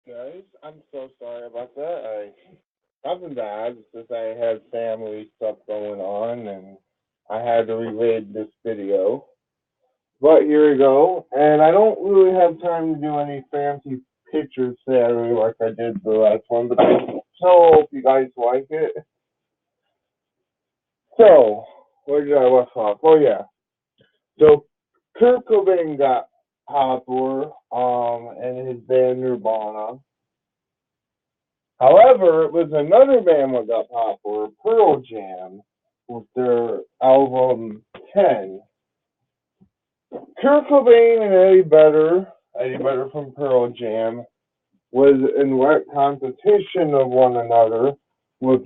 Guys, I'm so sorry about that. Nothing bad. It's just I had family stuff going on, and I had to relate this video. But here we go, and I don't really have time to do any fancy pictures Saturday like I did the last one, but I so hope you guys like it. So, where did I left off? Oh yeah. So Kurt Cobain got popular, and his band Nirvana. However, it was another band that got popular, Pearl Jam, with their album 10. Kurt Cobain and Eddie Vedder from Pearl Jam, was in direct competition of one another, with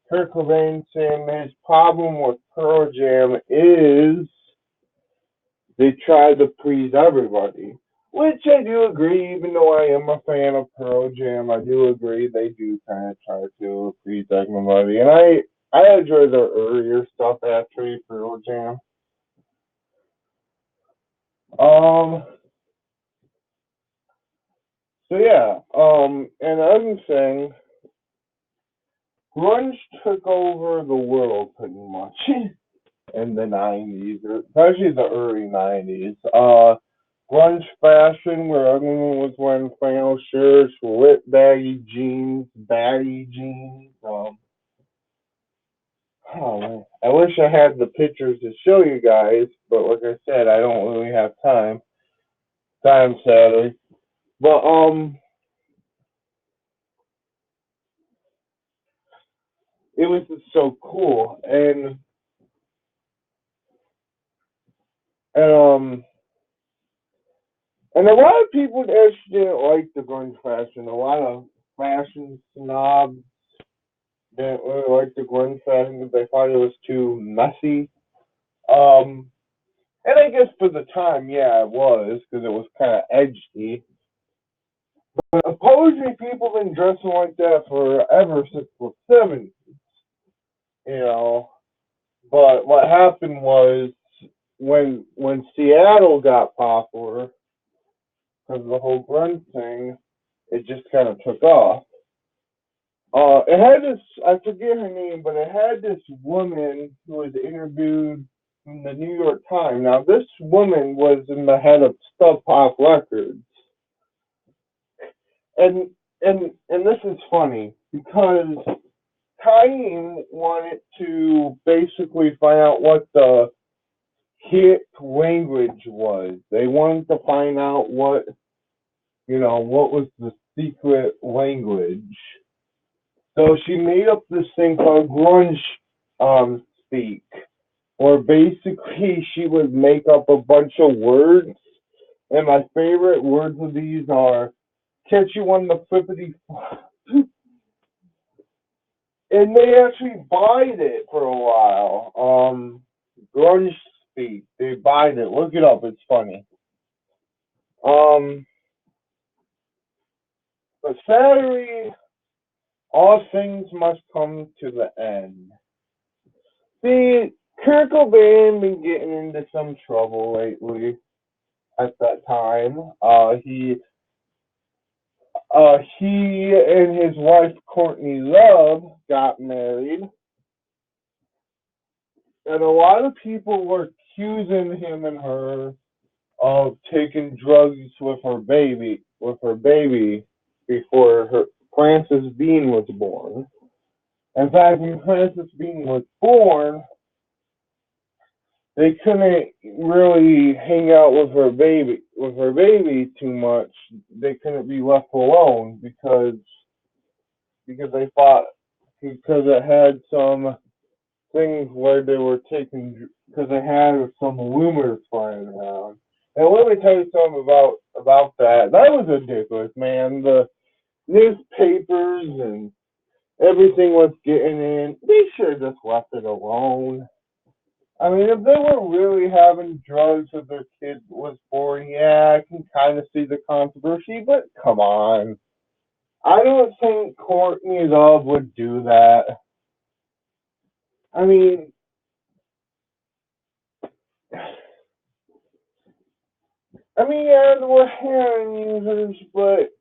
Kurt Cobain saying his problem with Pearl Jam is they try to please everybody. Which I do agree, even though I am a fan of Pearl Jam, I do agree they do kind of try to please everybody. And I enjoy their earlier stuff actually, Pearl Jam. Um, so yeah, and another thing, grunge took over the world pretty much in the 90s, especially the early 90s. Grunge fashion, where everyone was wearing flannel shirts, lit baggy jeans. Oh man, I wish I had the pictures to show you guys, but like I said, I don't really have time sadly. But it was just so cool, and and a lot of people actually didn't like the grunge fashion. A lot of fashion snobs didn't really like the grunge fashion because they thought it was too messy. Um, and I guess for the time, yeah, it was because it was kind of edgy. But supposedly people have been dressing like that forever since the 70s, you know. But what happened was when Seattle got popular because of the whole grunge thing, it just kind of took off. It had this, I forget her name, but it had this woman who was interviewed in the New York Times. Now, this woman was in the head of Stub Pop Records, and and this is funny because Time wanted to basically find out what the hit language was. They wanted to find out what was the secret language. So she made up this thing called grunge speak, where basically she would make up a bunch of words. And my favorite words of these are catch you on the flippity and they actually buyed it for a while. Grunge speak. They buyed it. Look it up, it's funny. Um but sadly, all things must come to the end. See, Kurt Cobain been getting into some trouble lately at that time. He and his wife Courtney Love got married, and a lot of people were accusing him and her of taking drugs with her baby before her Frances Bean was born. In fact, when Frances Bean was born, they couldn't really hang out with her baby too much. They couldn't be left alone because they thought because it had some things where they were taking because they had some rumors flying around. And let me tell you something about that. That was ridiculous, man. The newspapers and everything was getting in. They should have just left it alone. I mean, if they were really having drugs with their kid was born, yeah, I can kind of see the controversy, but come on. I don't think Courtney Love would do that. I mean, I mean, yeah, there were heroin users, but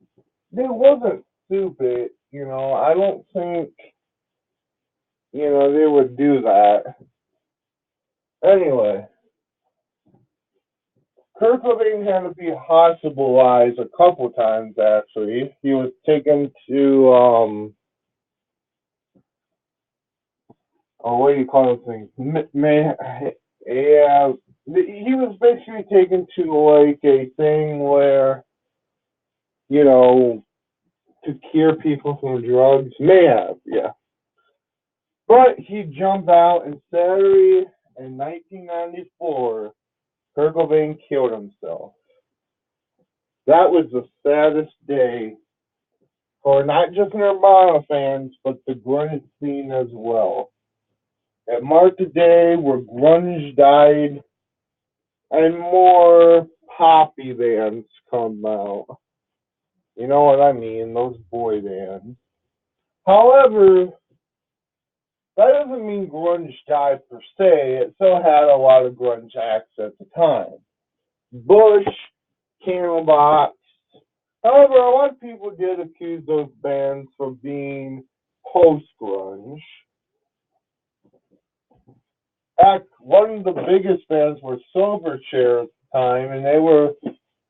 they wasn't stupid. I don't think they would do that. Anyway, Kurt Cobain had to be hospitalized a couple times. Actually, he was taken to what do you call those things? Yeah, he was basically taken to like a thing where you know to cure people from drugs. May have, yeah. But he jumped out in Saturday in 1994. Kurt Cobain killed himself. That was the saddest day for not just Nirvana fans, but the grunge scene as well. It marked a day where grunge died and more poppy bands come out. You know what I mean? Those boy bands. However, that doesn't mean grunge died per se. It still had a lot of grunge acts at the time. Bush, Candlebox. However, a lot of people did accuse those bands of being post grunge. Heck, one of the biggest bands were Silverchair at the time, and they were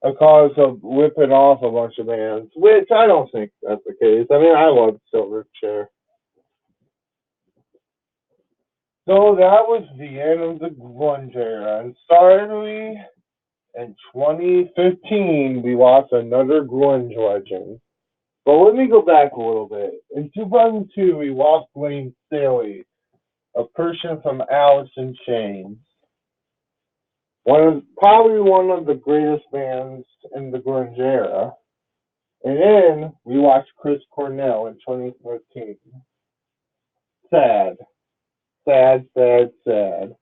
a cause of whipping off a bunch of bands, which I don't think that's the case. I mean, I love Silverchair. So that was the end of the grunge era. And sorry, in 2015, we lost another grunge legend. But let me go back a little bit. In 2002, we lost Blaine Staley, a person from Alice in Chains. Probably one of the greatest bands in the grunge era. And then we lost Chris Cornell in 2013. Sad. Sad, sad, sad.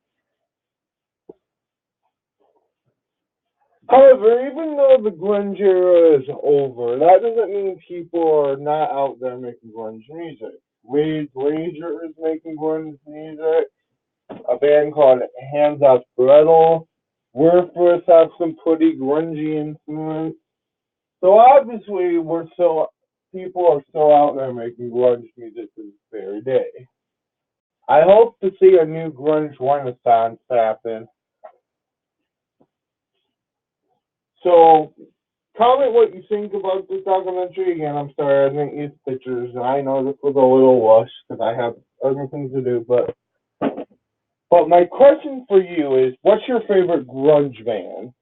However, even though the grunge era is over, that doesn't mean people are not out there making grunge music. Wade Wager is making grunge music. A band called Hands Off Gretel. Worthless have some pretty grungy influence. So obviously, people are still out there making grunge music to this very day. I hope to see a new grunge renaissance happen. So comment what you think about this documentary. Again, I'm sorry I didn't use pictures, and I know this was a little rush because I have other things to do. But my question for you is, what's your favorite grunge band?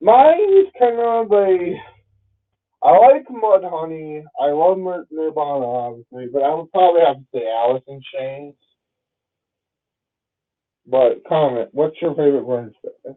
Mine is kind of a. I like Mudhoney. I love Nirvana, obviously, but I would probably have to say Alice in Chains. But comment, what's your favorite grunge band?